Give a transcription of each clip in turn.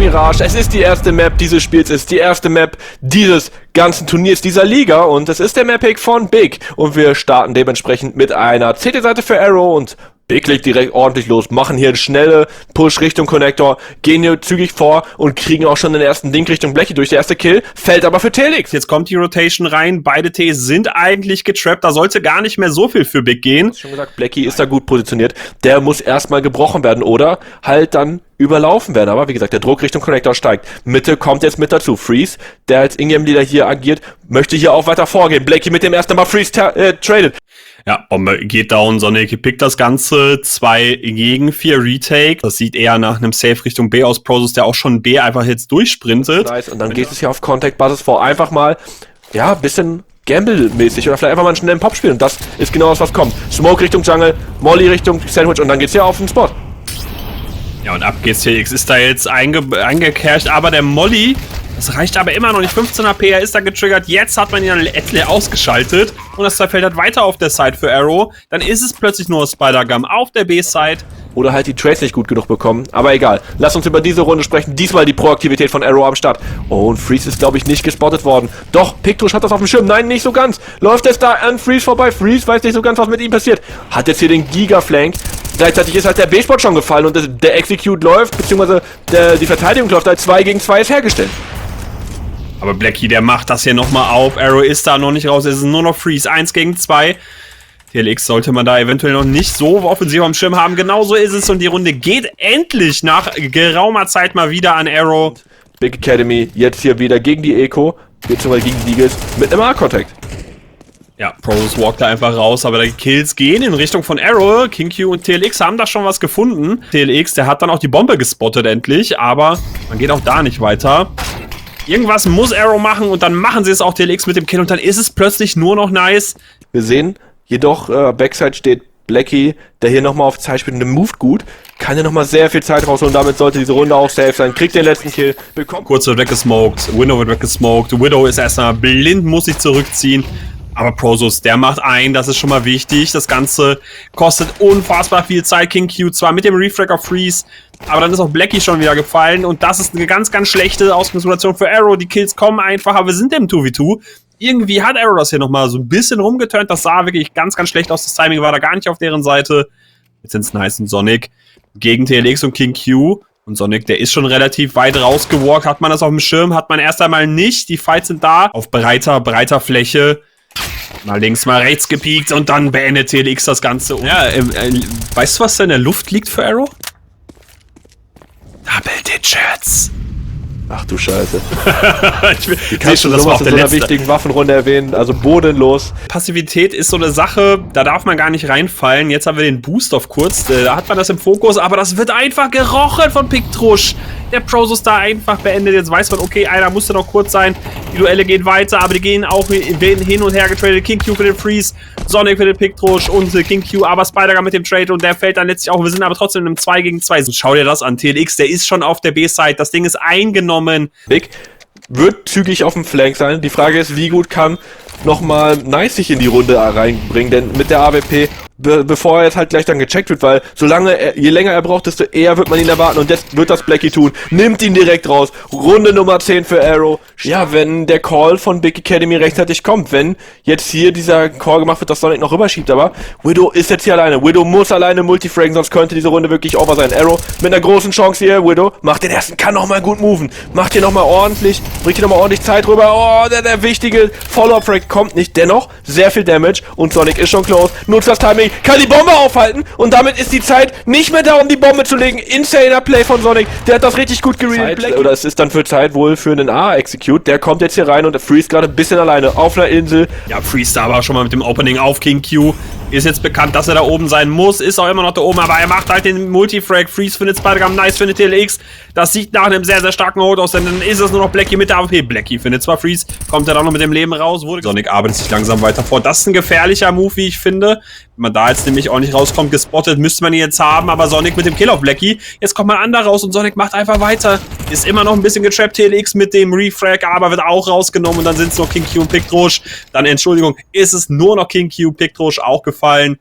Mirage. Es ist die erste Map dieses Spiels, es ist die erste Map dieses ganzen Turniers, dieser Liga und es ist der Map-Pick von Big. Und wir starten dementsprechend mit einer CT-Seite für Arrow und Big legt direkt ordentlich los, machen hier einen schnellen Push Richtung Connector, gehen hier zügig vor und kriegen auch schon den ersten Ding Richtung Blackie durch. Der erste Kill fällt aber für Telix. Jetzt kommt die Rotation rein, beide Ts sind eigentlich getrappt, da sollte gar nicht mehr so viel für Big gehen. Ich hab schon gesagt, Blackie ist da gut positioniert, der muss erstmal gebrochen werden oder halt dann überlaufen werden, aber wie gesagt, der Druck Richtung Connector steigt. Mitte kommt jetzt mit dazu. Freeze, der als Ingame-Leader hier agiert, möchte hier auch weiter vorgehen. Blackie mit dem ersten Mal Freeze tradet. Ja, Bombe geht down, Sonic pickt das Ganze, 2 gegen 4 Retake. Das sieht eher nach einem Safe Richtung B aus. Prosus, der auch schon B einfach jetzt durchsprintet. Nice, und dann geht es hier auf Contact-Basis vor. Einfach mal, ja, bisschen Gamble-mäßig oder vielleicht einfach mal einen schnellen Pop spielen. Und das ist genau das, was kommt. Smoke Richtung Jungle, Molly Richtung Sandwich und dann geht's hier auf den Spot. Ja, und ab geht's. TLX ist da jetzt eingecasht, aber der Molly, das reicht aber immer noch nicht. 15 AP, er ist da getriggert. Jetzt hat man ihn an Etle ausgeschaltet und das Feld hat weiter auf der Side für Arrow. Dann ist es plötzlich nur Spider-Gum auf der B-Side. Oder halt die Trades nicht gut genug bekommen. Aber egal. Lass uns über diese Runde sprechen. Diesmal die Proaktivität von Arrow am Start. Oh, und Freeze ist, glaube ich, nicht gespottet worden. Doch, Pictrush hat das auf dem Schirm. Nein, nicht so ganz. Läuft es da an Freeze vorbei. Freeze weiß nicht so ganz, was mit ihm passiert. Hat jetzt hier den Giga-Flank. Gleichzeitig ist halt der B-Spot schon gefallen und der Execute läuft, beziehungsweise die Verteidigung läuft halt 2 gegen 2 ist hergestellt. Aber Blackie, der macht das hier nochmal auf. Arrow ist da noch nicht raus. Es ist nur noch Freeze. 1 gegen 2. TLX sollte man da eventuell noch nicht so offensiv am Schirm haben. Genauso ist es und die Runde geht endlich nach geraumer Zeit mal wieder an Arrow. Big Academy jetzt hier wieder gegen die Eco, beziehungsweise gegen die Eagles mit einem A-Contact. Ja, Prosus walkt da einfach raus, aber die Kills gehen in Richtung von Arrow. King Q und TLX haben da schon was gefunden. TLX, der hat dann auch die Bombe gespottet endlich, aber man geht auch da nicht weiter. Irgendwas muss Arrow machen und dann machen sie es auch TLX mit dem Kill und dann ist es plötzlich nur noch nice. Wir sehen jedoch, Backside steht Blackie, der hier nochmal auf Zeit spielt und der moved gut. Kann ja nochmal sehr viel Zeit rausholen, damit sollte diese Runde auch safe sein. Kriegt den letzten Kill, bekommt... Kurz wird weggesmoked, Window wird weggesmoked, Widow ist erstmal blind, muss sich zurückziehen. Aber Prosus, der macht ein, das ist schon mal wichtig. Das Ganze kostet unfassbar viel Zeit. King Q zwar mit dem Refrag auf Freeze, aber dann ist auch Blackie schon wieder gefallen. Und das ist eine ganz, ganz schlechte Ausgangssituation für Arrow. Die Kills kommen einfach, aber wir sind im 2v2. Irgendwie hat Arrow das hier nochmal so ein bisschen rumgeturnt. Das sah wirklich ganz, ganz schlecht aus. Das Timing war da gar nicht auf deren Seite. Jetzt sind es Nice und Sonic gegen TLX und King Q. Und Sonic, der ist schon relativ weit rausgewalkt. Hat man das auf dem Schirm? Hat man erst einmal nicht. Die Fights sind da auf breiter Fläche. Mal links, mal rechts gepiekt und dann beendet TLX das Ganze. Ja, weißt du, was da in der Luft liegt für Arrow? Double Digits. Ach du Scheiße. Ich sehe schon, das war auf der letzten wichtigen Waffenrunde erwähnt, also bodenlos. Passivität ist so eine Sache, da darf man gar nicht reinfallen. Jetzt haben wir den Boost auf kurz, da hat man das im Fokus, aber das wird einfach gerochen von Pictrush. Der Prosus da einfach beendet, jetzt weiß man, okay, einer musste noch kurz sein. Die Duelle gehen weiter, aber die gehen auch hin und her getradet. King Q für den Freeze, Sonic für den Pictrush und King Q, aber Spider-Gun mit dem Trade und der fällt dann letztlich auch. Wir sind aber trotzdem in einem 2 gegen 2. Schau dir das an, TLX, der ist schon auf der B-Side, das Ding ist eingenommen. Big wird zügig auf dem Flank sein. Die Frage ist, wie gut kann nochmal Nice sich in die Runde reinbringen, denn mit der AWP, bevor er jetzt halt gleich dann gecheckt wird, weil je länger er braucht, desto eher wird man ihn erwarten und jetzt wird das Blackie tun. Nimmt ihn direkt raus. Runde Nummer 10 für Arrow. Ja, wenn der Call von Big Academy rechtzeitig kommt, wenn jetzt hier dieser Call gemacht wird, dass Sonic noch rüberschiebt, aber Widow ist jetzt hier alleine. Widow muss alleine multifragen, sonst könnte diese Runde wirklich over sein. Arrow mit einer großen Chance hier. Widow macht den ersten, kann nochmal gut moven. Macht hier nochmal ordentlich, bringt hier nochmal ordentlich Zeit rüber. Oh, der wichtige Follow-up-Frag kommt nicht. Dennoch sehr viel Damage und Sonic ist schon close. Nutzt das Timing, kann die Bombe aufhalten und damit ist die Zeit nicht mehr da, um die Bombe zu legen. Insaner Play von Sonic, der hat das richtig gut geredet. Oder es ist dann für Zeit wohl für einen A-Execute. Der kommt jetzt hier rein und der Freeze gerade ein bisschen alleine auf einer Insel. Ja, Freeze da war schon mal mit dem Opening auf King Q. Ist jetzt bekannt, dass er da oben sein muss. Ist auch immer noch da oben, aber er macht halt den Multifrag. Freeze findet Spider-Gum, Nice findet TLX. Das sieht nach einem sehr, sehr starken Hold aus, denn dann ist es nur noch Blackie mit der AWP. Blackie findet zwar Freeze, kommt er dann noch mit dem Leben raus. Sonic arbeitet sich langsam weiter vor. Das ist ein gefährlicher Move, wie ich finde. Wenn man da jetzt nämlich auch nicht rauskommt, gespottet, müsste man ihn jetzt haben, aber Sonic mit dem Kill auf Blackie. Jetzt kommt man anders raus und Sonic macht einfach weiter. Ist immer noch ein bisschen getrappt, TLX mit dem Refrag, aber wird auch rausgenommen und dann sind es noch King Q und Pictrush. Dann, Entschuldigung, ist es nur noch King Q, Pictrush auch gefallen.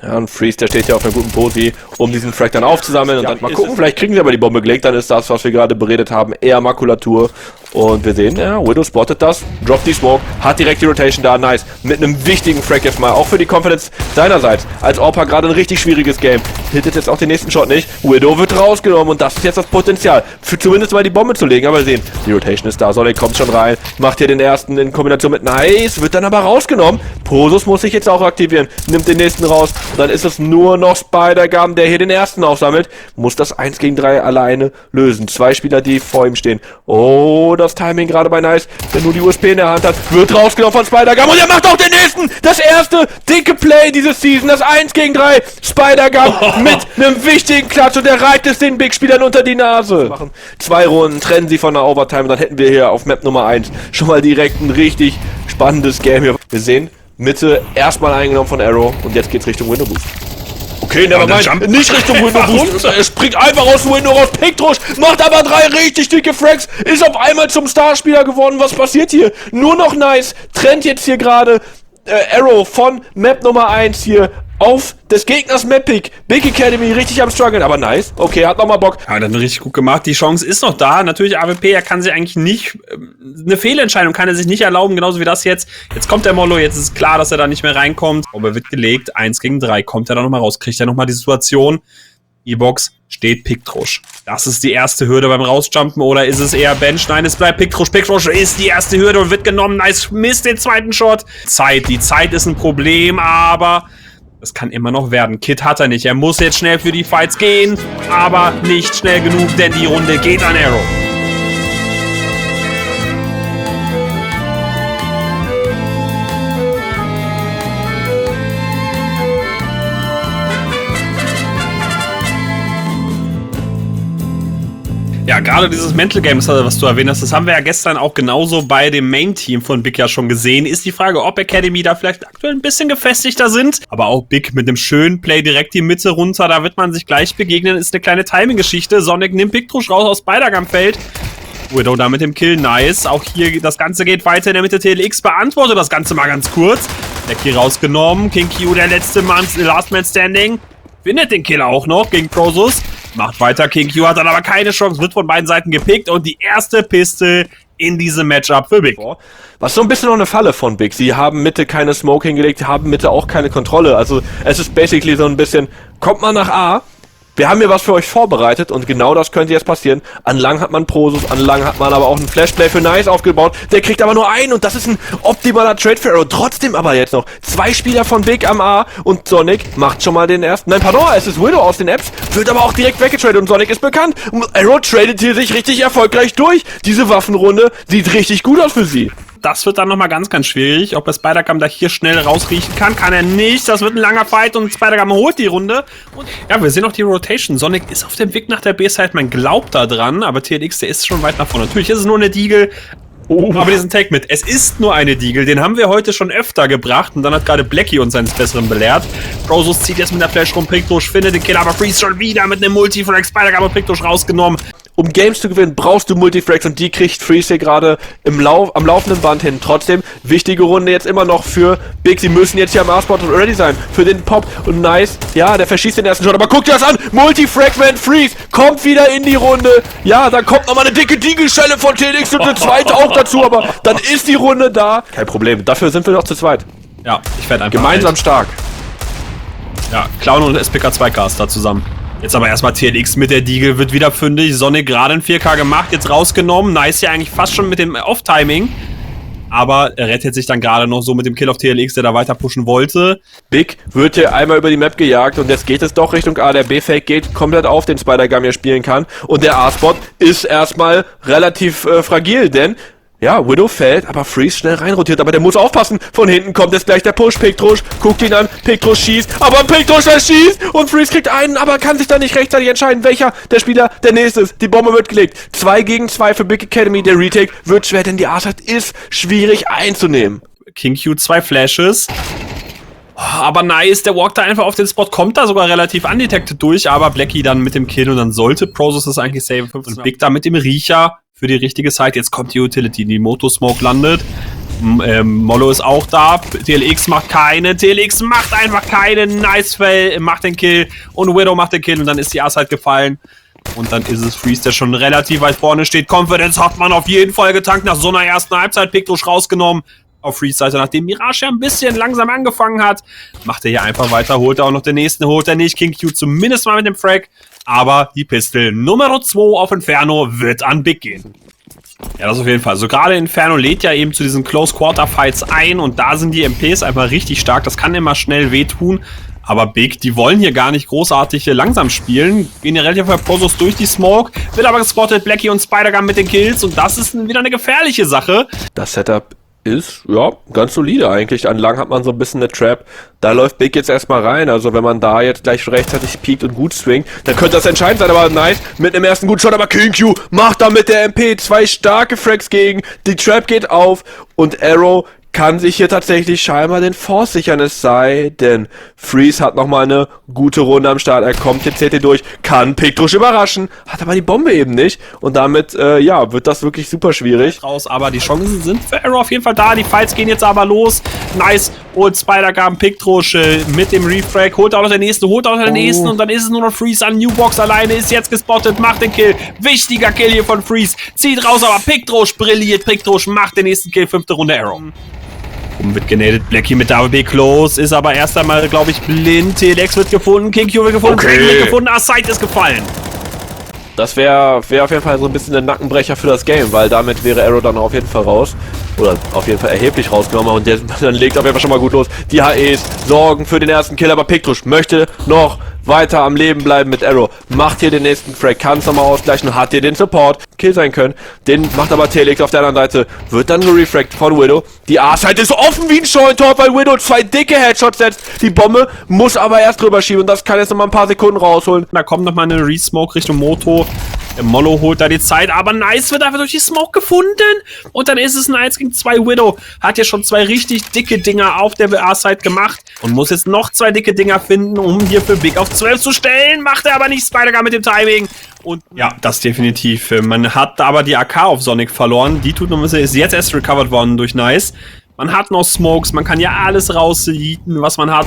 Ja, und Freeze, der steht ja auf einer guten Posi, um diesen Frag dann aufzusammeln und dann mal gucken, vielleicht kriegen sie aber die Bombe gelegt, dann ist das, was wir gerade beredet haben, eher Makulatur. Und wir sehen, ja, Widow spottet das, droppt die Smoke, hat direkt die Rotation da, nice. Mit einem wichtigen Frag jetzt mal, auch für die Confidence seinerseits. Als Orpa gerade ein richtig schwieriges Game. Hittet jetzt auch den nächsten Shot nicht. Widow wird rausgenommen und das ist jetzt das Potenzial, für zumindest mal die Bombe zu legen. Aber wir sehen, die Rotation ist da, Sonic kommt schon rein, macht hier den ersten in Kombination mit Nice, wird dann aber rausgenommen. Prosus muss sich jetzt auch aktivieren, nimmt den nächsten raus. Und dann ist es nur noch Spider-Gam, der hier den ersten aufsammelt. Muss das 1 gegen 3 alleine lösen. 2 Spieler, die vor ihm stehen. Oh, das Timing gerade bei Nice, der nur die USP in der Hand hat, wird rausgenommen von Spider-Gam und er macht auch den nächsten! Das erste dicke Play dieses Season, das 1 gegen 3. Spider-Gam mit einem wichtigen Klatsch und er reibt es den Big-Spielern unter die Nase. Machen 2 Runden, trennen sie von der Overtime und dann hätten wir hier auf Map Nummer 1 schon mal direkt ein richtig spannendes Game hier. Wir sehen, Mitte erstmal eingenommen von Arrow und jetzt geht's Richtung Window Boost. Okay, nevermind, nicht Richtung Window Boost, er springt einfach aus dem Window raus, Piktrosch macht aber 3 richtig dicke Frags, ist auf einmal zum Starspieler geworden, was passiert hier? Nur noch Nice, trennt jetzt hier gerade Arrow von Map Nummer 1 hier auf des Gegners Map-Pick. Big Academy richtig am struggeln, aber nice. Okay, hat nochmal Bock. Ja, dann richtig gut gemacht. Die Chance ist noch da. Natürlich AWP, er kann sich eigentlich nicht, eine Fehlentscheidung kann er sich nicht erlauben, genauso wie das jetzt. Jetzt kommt der Mollo, jetzt ist klar, dass er da nicht mehr reinkommt. Aber er wird gelegt, 1 gegen 3, kommt er da nochmal raus, kriegt er nochmal die Situation. E-Box steht Piktrosch. Das ist die erste Hürde beim Rausjumpen oder ist es eher Bench? Nein, es bleibt Piktrosch. Piktrosch ist die erste Hürde und wird genommen. Nice, misst den zweiten Shot. Die Zeit ist ein Problem, aber das kann immer noch werden. Kit hat er nicht. Er muss jetzt schnell für die Fights gehen, aber nicht schnell genug, denn die Runde geht an Arrow. Ja, gerade dieses Mental Game, was du erwähnt hast, das haben wir ja gestern auch genauso bei dem Main-Team von Big ja schon gesehen. Ist die Frage, ob Academy da vielleicht aktuell ein bisschen gefestigter sind. Aber auch Big mit einem schönen Play direkt die Mitte runter, da wird man sich gleich begegnen. Ist eine kleine Timing-Geschichte. Sonic nimmt Piktrosch raus aus Spider-Gam-Feld. Widow da mit dem Kill, nice. Auch hier, das Ganze geht weiter in der Mitte. TLX beantwortet das Ganze mal ganz kurz. Der Kill rausgenommen. King Q, der letzte Mann, Last Man Standing. Findet den Kill auch noch gegen Prosus. Macht weiter, King Q hat dann aber keine Chance, wird von beiden Seiten gepickt und die erste Piste in diesem Matchup für Big. Was so ein bisschen noch eine Falle von Big. Sie haben Mitte keine Smoke hingelegt, haben Mitte auch keine Kontrolle. Also es ist basically so ein bisschen, kommt man nach A, wir haben hier was für euch vorbereitet und genau das könnte jetzt passieren. An lang hat man Prosus, an lang hat man aber auch einen Flashplay für Nice aufgebaut. Der kriegt aber nur einen und das ist ein optimaler Trade für Arrow. Trotzdem aber jetzt noch 2 Spieler von Big am A und Sonic macht schon mal den ersten. Nein, pardon, es ist Widow aus den Apps, wird aber auch direkt weggetradet und Sonic ist bekannt. Und Arrow tradet hier sich richtig erfolgreich durch. Diese Waffenrunde sieht richtig gut aus für sie. Das wird dann nochmal ganz, ganz schwierig. Ob er Spider-Gam da hier schnell rausriechen kann er nicht. Das wird ein langer Fight und Spider-Gam holt die Runde. Und ja, wir sehen auch die Rotation. Sonic ist auf dem Weg nach der B-Side. Man glaubt da dran, aber TLX, der ist schon weit nach vorne. Natürlich ist es nur eine Deagle. Aber diesen Take mit. Es ist nur eine Deagle. Den haben wir heute schon öfter gebracht. Und dann hat gerade Blackie uns eines Besseren belehrt. Prosus zieht jetzt mit der Flash rum. Piktrosch findet den Kill, aber Freeze schon wieder mit einem Multifrag. Spider-Gam und Piktrosch rausgenommen. Um Games zu gewinnen, brauchst du Multifrags und die kriegt Freeze hier gerade am laufenden Band hin. Trotzdem, wichtige Runde jetzt immer noch für Big. Sie müssen jetzt hier am A-Spot ready sein für den Pop. Und Nice, ja, der verschießt den ersten Shot. Aber guck dir das an! Multifragment Freeze kommt wieder in die Runde. Ja, da kommt nochmal eine dicke Deagle-Schelle von TLX und eine zweite auch dazu. Aber dann ist die Runde da. Kein Problem, dafür sind wir noch zu zweit. Ja, ich werde einfach gemeinsam stark. Ja, Clown und SPK2-Caster zusammen. Jetzt aber erstmal TLX mit der Deagle, wird wieder fündig. Sonic gerade in 4K gemacht, jetzt rausgenommen. Nice ja eigentlich fast schon mit dem Off-Timing. Aber er rettet sich dann gerade noch so mit dem Kill auf TLX, der da weiter pushen wollte. Big wird hier einmal über die Map gejagt und jetzt geht es doch Richtung A. Der B-Fake geht komplett auf, den Spider-Gam hier spielen kann. Und der A-Spot ist erstmal relativ fragil, denn ja, Widow fällt, aber Freeze schnell reinrotiert, aber der muss aufpassen. Von hinten kommt jetzt gleich der Push. Piktrosch guckt ihn an, Piktrosch schießt, aber Piktrosch schießt und Freeze kriegt einen, aber kann sich da nicht rechtzeitig entscheiden, welcher der Spieler der nächste ist. Die Bombe wird gelegt. 2 gegen 2 für Big Academy. Der Retake wird schwer, denn die A-Side ist schwierig einzunehmen. King Q 2 Flashes. Aber Nice, der walkt da einfach auf den Spot, kommt da sogar relativ undetected durch, aber Blackie dann mit dem Kill und dann sollte Prosus das eigentlich saven. Und Big da mit dem Riecher für die richtige Side. Jetzt kommt die Utility, die Moto-Smoke landet. Mollo ist auch da. TLX macht keine. TLX macht einfach keinen. Nice Fail, macht den Kill. Und Widow macht den Kill. Und dann ist die Ass halt gefallen. Und dann ist es Freeze, der schon relativ weit vorne steht. Confidence hat man auf jeden Fall getankt. Nach so einer ersten Halbzeit Piktusch rausgenommen. Auf Freeze-Seite, nachdem Mirage ja ein bisschen langsam angefangen hat, macht er hier einfach weiter, holt er auch noch den nächsten, holt er nicht. King Q zumindest mal mit dem Frag. Aber die Pistol Nummer 2 auf Inferno wird an Big gehen. Ja, das auf jeden Fall. Also gerade Inferno lädt ja eben zu diesen Close-Quarter-Fights ein und da sind die MPs einfach richtig stark. Das kann immer schnell wehtun. Aber Big, die wollen hier gar nicht großartig langsam spielen. Gehen ja relativ bei Prosos durch die Smoke. Wird aber gespottet, Blackie und Spider-Gun mit den Kills. Und das ist wieder eine gefährliche Sache. Das Setup ist, ja, ganz solide eigentlich. An lang hat man so ein bisschen eine Trap. Da läuft Big jetzt erstmal rein. Also wenn man da jetzt gleich rechtzeitig piekt und gut swingt, dann könnte das entscheidend sein. Aber nice, mit einem ersten guten Shot. Aber King Q macht da mit der MP 2 starke Frags gegen. Die Trap geht auf und Arrow kann sich hier tatsächlich scheinbar den Force sichern, es sei denn, Freeze hat nochmal eine gute Runde am Start, er kommt jetzt CT durch, kann Piktusch überraschen, hat aber die Bombe eben nicht und damit, ja, wird das wirklich super schwierig. Raus, aber die Chancen sind für Arrow auf jeden Fall da, die Fights gehen jetzt aber los, nice, holt Spider-Gun, Piktusch mit dem Refrag, holt auch noch den nächsten, und dann ist es nur noch Freeze an Newbox alleine, ist jetzt gespottet, macht den Kill, wichtiger Kill hier von Freeze, zieht raus, aber Piktusch brilliert, Piktusch macht den nächsten Kill, 5. Runde Arrow. Wird genadet, Blackie mit WB close, ist aber erst einmal, glaube ich, blind. TLX wird gefunden, King Q wird gefunden, Okay. Dragon wird gefunden, Aside ist gefallen. Das wäre auf jeden Fall so ein bisschen ein Nackenbrecher für das Game, weil damit wäre Arrow dann auf jeden Fall raus. Oder auf jeden Fall erheblich rausgenommen und dann legt auf jeden Fall schon mal gut los. Die HEs sorgen für den ersten Kill, aber Piktusch möchte noch weiter am Leben bleiben mit Arrow. Macht hier den nächsten Frag, kann es nochmal ausgleichen, hat hier den Support, Kill sein können. Den macht aber TLX auf der anderen Seite, wird dann gerefragt von Widow. Die A-Seite ist offen wie ein Scheunentor, weil Widow 2 dicke Headshots setzt. Die Bombe muss aber erst drüber schieben und das kann jetzt nochmal ein paar Sekunden rausholen. Da kommt nochmal eine Resmoke Richtung Moto. Der Mollo holt da die Zeit, aber Nice wird einfach durch die Smoke gefunden. Und dann ist es ein 1 gegen 2 Widow. Hat ja schon 2 richtig dicke Dinger auf der A-Side gemacht. Und muss jetzt noch 2 dicke Dinger finden, um hier für Big auf 12 zu stellen. Macht er aber nicht, Spider-Gun mit dem Timing. Und ja, das definitiv. Man hat aber die AK auf Sonic verloren. Die ist jetzt erst recovered worden durch Nice. Man hat noch Smokes, man kann ja alles rausheaten, was man hat.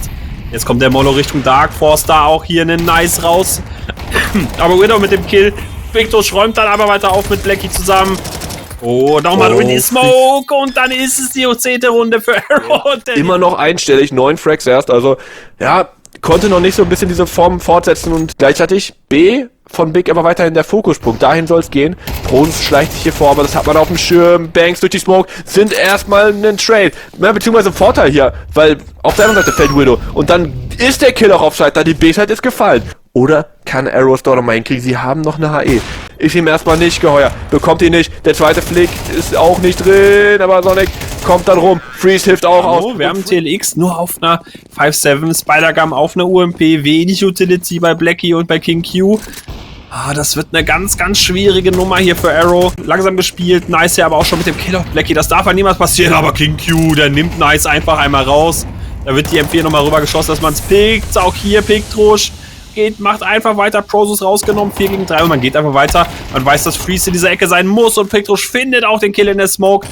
Jetzt kommt der Mollo Richtung Dark Force, da auch hier einen Nice raus. Aber Widow mit dem Kill. Piktusch räumt dann aber weiter auf mit Blackie zusammen. Oh, nochmal in die Smoke und dann ist es die 10. Runde für Arrow. Immer noch einstellig, 9 Frags erst, also ja, konnte noch nicht so ein bisschen diese Form fortsetzen und gleichzeitig B von Big aber weiterhin der Fokuspunkt, dahin soll es gehen. Prosus schleicht sich hier vor, aber das hat man auf dem Schirm. Banks durch die Smoke sind erstmal ein Trade, ja, beziehungsweise ein Vorteil hier, weil auf der anderen Seite fällt Widow und dann ist der Kill auch offside, da die B-Side ist gefallen. Oder kann Arrow es doch nochmal hinkriegen? Sie haben noch eine HE. Ist ihm erstmal nicht geheuer. Bekommt ihn nicht. Der zweite Flick ist auch nicht drin. Aber Sonic kommt dann rum. Freeze hilft auch aus. Wir haben TLX nur auf einer 5-7. Spider-Gun auf einer UMP. Wenig Utility bei Blackie und bei King Q. Das wird eine ganz, ganz schwierige Nummer hier für Arrow. Langsam gespielt. Nice ja aber auch schon mit dem Kill auf Blackie. Das darf ja niemals passieren. Aber King Q, der nimmt Nice einfach einmal raus. Da wird die M4 nochmal rüber geschossen, dass man es pickt. Auch hier Piktusch. Macht einfach weiter, Prosus rausgenommen, 4 gegen 3 und man geht einfach weiter. Man weiß, dass Freeze in dieser Ecke sein muss und Piktusch findet auch den Kill in der Smoke.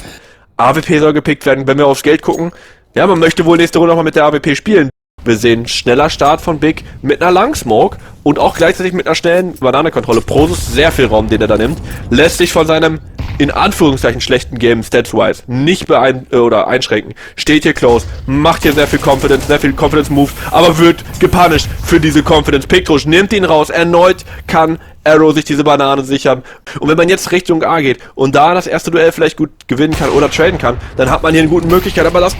AWP soll gepickt werden, wenn wir aufs Geld gucken. Ja, man möchte wohl nächste Runde nochmal mit der AWP spielen. Wir sehen schneller Start von Big mit einer Langsmoke und auch gleichzeitig mit einer schnellen Bananenkontrolle. Prosus sehr viel Raum, den er da nimmt. Lässt sich von seinem in Anführungszeichen schlechten Game stats-wise nicht einschränken. Steht hier close, macht hier sehr viel Confidence Moves, aber wird gepunished für diese Confidence. Piktusch nimmt ihn raus, erneut kann Arrow sich diese Banane sichern. Und wenn man jetzt Richtung A geht und da das erste Duell vielleicht gut gewinnen kann oder traden kann, dann hat man hier eine gute Möglichkeit. Aber das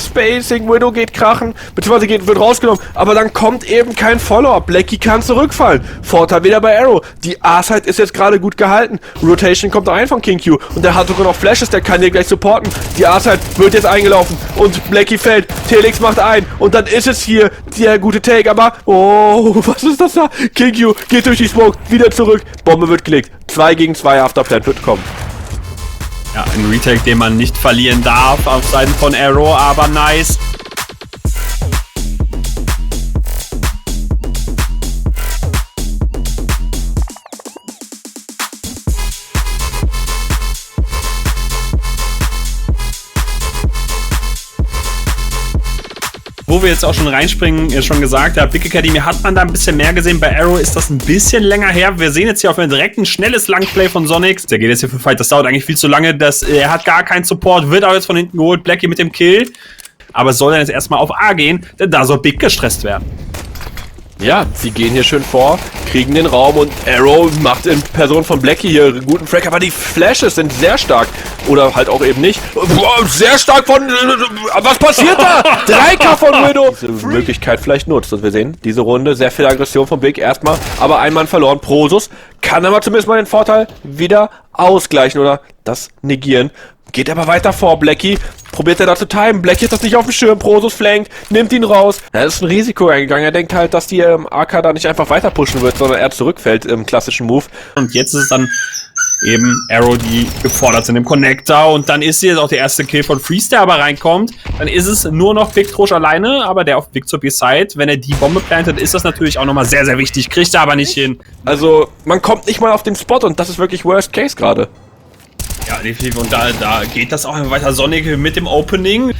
Spacing, Widow geht krachen, beziehungsweise wird rausgenommen. Aber dann kommt eben kein Follow-up. Blackie kann zurückfallen. Vorteil wieder bei Arrow. Die A-Side ist jetzt gerade gut gehalten. Rotation kommt rein von King Q. Und der hat sogar noch Flashes, der kann hier gleich supporten. Die A-Side wird jetzt eingelaufen. Und Blackie fällt. TLX macht ein. Und dann ist es hier der gute Take. Aber, oh, was ist das da? King Q geht durch die Smoke. Wieder zurück. Bombe wird gelegt. 2 gegen 2 Afterplan wird kommen. Ja, ein Retake, den man nicht verlieren darf auf Seiten von Arrow, aber nice. wo wir jetzt auch schon reinspringen, schon gesagt, der Big Academy hat man da ein bisschen mehr gesehen. Bei Arrow ist das ein bisschen länger her. Wir sehen jetzt hier auf jeden direkt ein schnelles Langplay von Sonic. Der geht jetzt hier für Fight. Das dauert eigentlich viel zu lange. Er hat gar keinen Support, wird auch jetzt von hinten geholt. Blackie mit dem Kill. Aber es soll dann jetzt erstmal auf A gehen, denn da soll Big gestresst werden. Ja, sie gehen hier schön vor, kriegen den Raum und Arrow macht in Person von Blackie hier einen guten Frag, aber die Flashes sind sehr stark. Oder halt auch eben nicht. Boah, sehr stark von... Was passiert da? 3K von Widow. Diese Möglichkeit vielleicht nutzt. Und wir sehen, diese Runde, sehr viel Aggression von Big erstmal, aber ein Mann verloren. Prosus kann aber zumindest mal den Vorteil wieder ausgleichen oder das negieren. Geht aber weiter vor, Blackie. Probiert er da zu timen. Blackie hat das nicht auf dem Schirm. Prosus flankt, nimmt ihn raus. Er ist ein Risiko eingegangen. Er denkt halt, dass die AK da nicht einfach weiter pushen wird, sondern er zurückfällt im klassischen Move. Und jetzt ist es dann eben Arrow, die gefordert sind im Connector. Und dann ist hier auch der erste Kill von Freeze, der aber reinkommt. Dann ist es nur noch Big Trosch alleine, aber der auf Big zur B-Side. Wenn er die Bombe plantet, ist das natürlich auch nochmal sehr, sehr wichtig. Kriegt er aber nicht hin. Also, man kommt nicht mal auf den Spot und das ist wirklich Worst Case gerade. Ja, definitiv. Und da geht das auch weiter. Sonic mit dem Opening.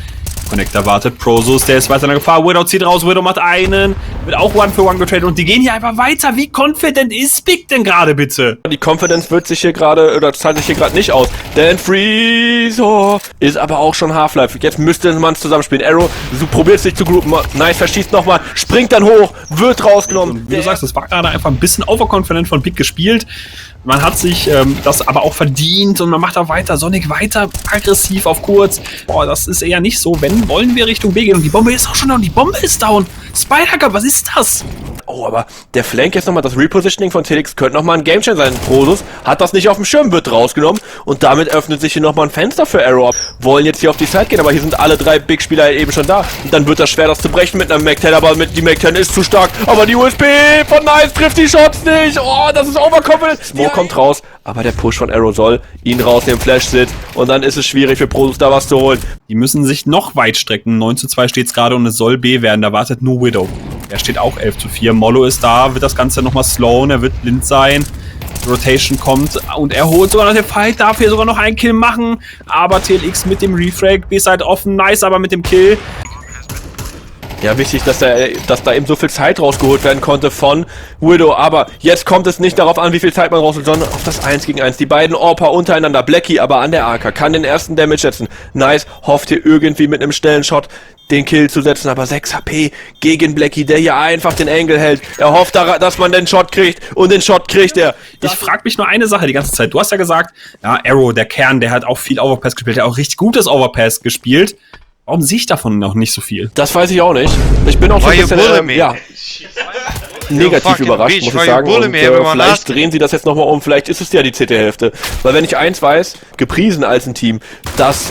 Connector wartet. Prosus, der ist weiter in der Gefahr. Widow zieht raus. Widow macht einen. Wird auch One für One getradet. Und die gehen hier einfach weiter. Wie confident ist Big denn gerade, bitte? Die Confidence wird sich hier gerade, oder zahlt sich hier gerade nicht aus. Denn Freeze ist aber auch schon Half-Life. Jetzt müsste man es zusammenspielen. Arrow probiert sich zu groupen. Nice, verschießt nochmal. Springt dann hoch. Wird rausgenommen. Und wie du sagst, das war gerade einfach ein bisschen overconfident von Big gespielt. Man hat sich das aber auch verdient und man macht da weiter. Sonic weiter aggressiv auf kurz. Boah, das ist eher nicht so. Wenn, wollen wir Richtung B gehen. Und die Bombe ist auch schon down. Die Bombe ist down. Spider-Cup, was ist das? Oh, aber der Flank jetzt nochmal, das Repositioning von Telix könnte nochmal ein Gamechanger sein. Prosus hat das nicht auf dem Schirm, wird rausgenommen. Und damit öffnet sich hier nochmal ein Fenster für Arrow. Wollen jetzt hier auf die Side gehen, aber hier sind alle drei Big-Spieler halt eben schon da. Und dann wird das schwer, das zu brechen mit einer Mac-10. Aber die Mac-10 ist zu stark. Aber die USP von Nice trifft die Shots nicht. Oh, das ist overconfident. Smoke kommt raus. Aber der Push von Arrow soll ihn rausnehmen, Flash-Sit. Und dann ist es schwierig für Prosus da was zu holen. Die müssen sich noch weit strecken. 9:2 steht es gerade und es soll B werden. Da wartet nur Widow. Er steht auch 11:4. Mollo ist da, wird das Ganze nochmal slowen, er wird blind sein. Rotation kommt und er holt sogar noch den Fight, darf hier sogar noch einen Kill machen. Aber TLX mit dem Refrag, B-Side offen, nice, aber mit dem Kill. Ja, wichtig, dass da eben so viel Zeit rausgeholt werden konnte von Widow. Aber jetzt kommt es nicht darauf an, wie viel Zeit man rausholt, sondern auf das 1 gegen 1. Die beiden Orpa untereinander. Blackie aber an der AK, kann den ersten Damage setzen. Nice, hofft hier irgendwie mit einem schnellen Shot den Kill zu setzen, aber 6 HP gegen Blackie, der hier einfach den Angle hält. Er hofft, dass man den Shot kriegt und den Shot kriegt er. Ich frage mich nur eine Sache die ganze Zeit. Du hast ja gesagt, ja, Arrow, der Kern, der hat auch viel Overpass gespielt, der hat auch richtig gutes Overpass gespielt. Warum sehe ich davon noch nicht so viel? Das weiß ich auch nicht. Ich bin auch so ein bisschen, negativ überrascht, muss ich sagen. Und, vielleicht drehen sie das jetzt nochmal um, vielleicht ist es ja die CT-Hälfte. Weil wenn ich eins weiß, gepriesen als ein Team, dass,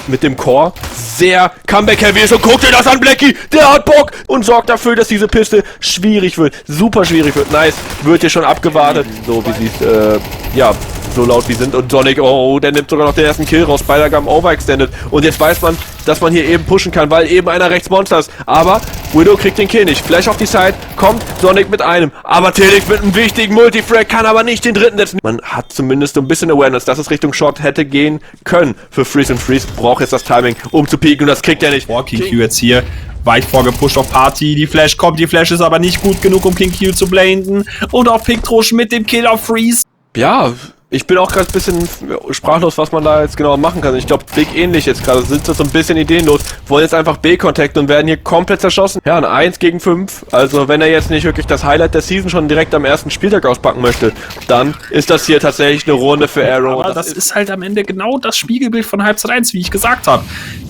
mit dem Core sehr Comeback-heavy ist und guck dir das an, Blackie, der hat Bock und sorgt dafür, dass diese Piste schwierig wird, super schwierig wird. Nice, wird hier schon abgewartet, so wie sie es, so laut wie sind und Sonic, oh, der nimmt sogar noch den ersten Kill raus, Spider-Gum overextended und jetzt weiß man, dass man hier eben pushen kann, weil eben einer rechts Monster ist, aber Widow kriegt den Kill nicht, Flash auf die Side, kommt Sonic mit einem, aber Telix mit einem wichtigen Multifrag kann aber nicht den dritten setzen. Man hat zumindest so ein bisschen Awareness, dass es Richtung Shot hätte gehen können für Freeze und Freeze braucht jetzt das Timing, um zu pieken und das kriegt er nicht. King Q jetzt hier weit vorgepusht auf Party, die Flash kommt, die Flash ist aber nicht gut genug, um King Q zu blenden und auf Piktrosch mit dem Kill auf Freeze. Ja, ich bin auch gerade ein bisschen sprachlos, was man da jetzt genau machen kann. Ich glaube, Big ähnlich jetzt gerade, sind so ein bisschen ideenlos, wollen jetzt einfach B-Contacten und werden hier komplett zerschossen. Ja, ein 1 gegen 5, also wenn er jetzt nicht wirklich das Highlight der Season schon direkt am ersten Spieltag auspacken möchte, dann ist das hier tatsächlich eine Runde für Arrow. Aber das ist halt am Ende genau das Spiegelbild von Halbzeit 1, wie ich gesagt habe.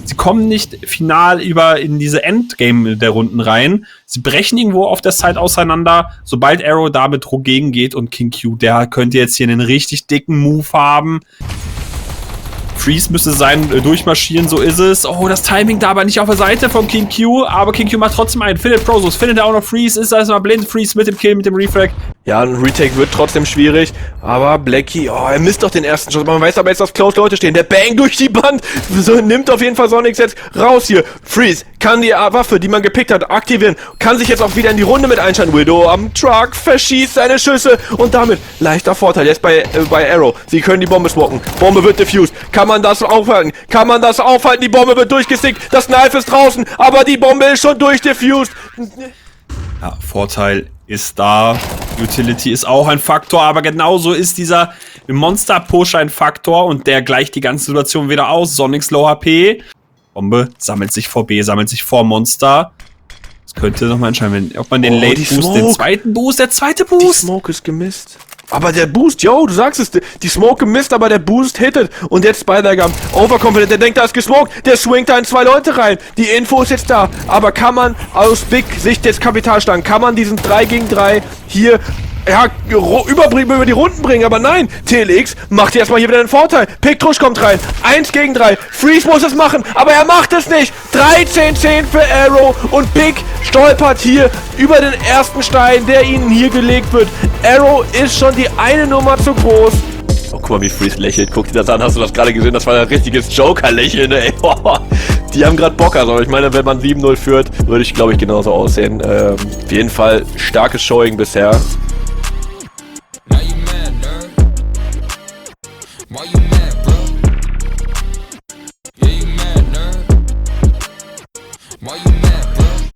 Sie kommen nicht final in diese Endgame der Runden rein. Sie brechen irgendwo auf der Side auseinander. Sobald Arrow damit gegen geht und King Q, der könnte jetzt hier einen richtig dicken Move haben. Freeze müsste sein, durchmarschieren, so ist es. Oh, das Timing da aber nicht auf der Seite von King Q, aber King Q macht trotzdem einen. Findet Prosus, findet er auch noch Freeze, ist erstmal blind. Freeze mit dem Kill, mit dem Refrag. Ja, ein Retake wird trotzdem schwierig, aber Blackie, oh, er misst doch den ersten Schuss. Man weiß aber jetzt, dass close Leute stehen. Der Bang durch die Wand, so, nimmt auf jeden Fall Sonic jetzt raus hier. Freeze kann die Waffe, die man gepickt hat, aktivieren, kann sich jetzt auch wieder in die Runde mit einschalten. Widow am Truck, verschießt seine Schüsse und damit leichter Vorteil jetzt bei Arrow. Sie können die Bombe smoken. Bombe wird diffused. Kann man das aufhalten? Kann man das aufhalten? Die Bombe wird durchgestickt. Das Knife ist draußen, aber die Bombe ist schon durchdiffused. Ja, Vorteil ist da. Utility ist auch ein Faktor, aber genauso ist dieser Monster-Push ein Faktor und der gleicht die ganze Situation wieder aus. Sonic Low HP. Bombe sammelt sich vor B, sammelt sich vor Monster. Das könnte nochmal entscheiden, ob man den Late Boost, den zweiten Boost, der zweite Boost. Die Smoke ist gemisst. Aber der Boost, yo, du sagst es, die Smoke gemisst, aber der Boost hittet. Und jetzt Spider-Gum, overconfident, der denkt, da ist gesmoked, der swingt da in 2 Leute rein. Die Info ist jetzt da, aber kann man aus Big-Sicht des Kapitalstangen, kann man diesen 3 gegen 3 hier, ja, über die Runden bringen, aber nein, TLX macht erstmal hier wieder einen Vorteil. Picktrush kommt rein, 1 gegen 3, Freeze muss es machen, aber er macht es nicht. 13-10 für Arrow und Big stolpert hier über den ersten Stein, der ihnen hier gelegt wird. Arrow ist schon die eine Nummer zu groß. Oh, guck mal, wie Freeze lächelt. Guck dir das an, hast du das gerade gesehen? Das war ein richtiges Joker-Lächeln, ey. Die haben gerade Bock, also ich meine, wenn man 7-0 führt, würde ich, glaube ich, genauso aussehen. Auf jeden Fall starkes Showing bisher. Now you mad, nerd? Why you mad, bro?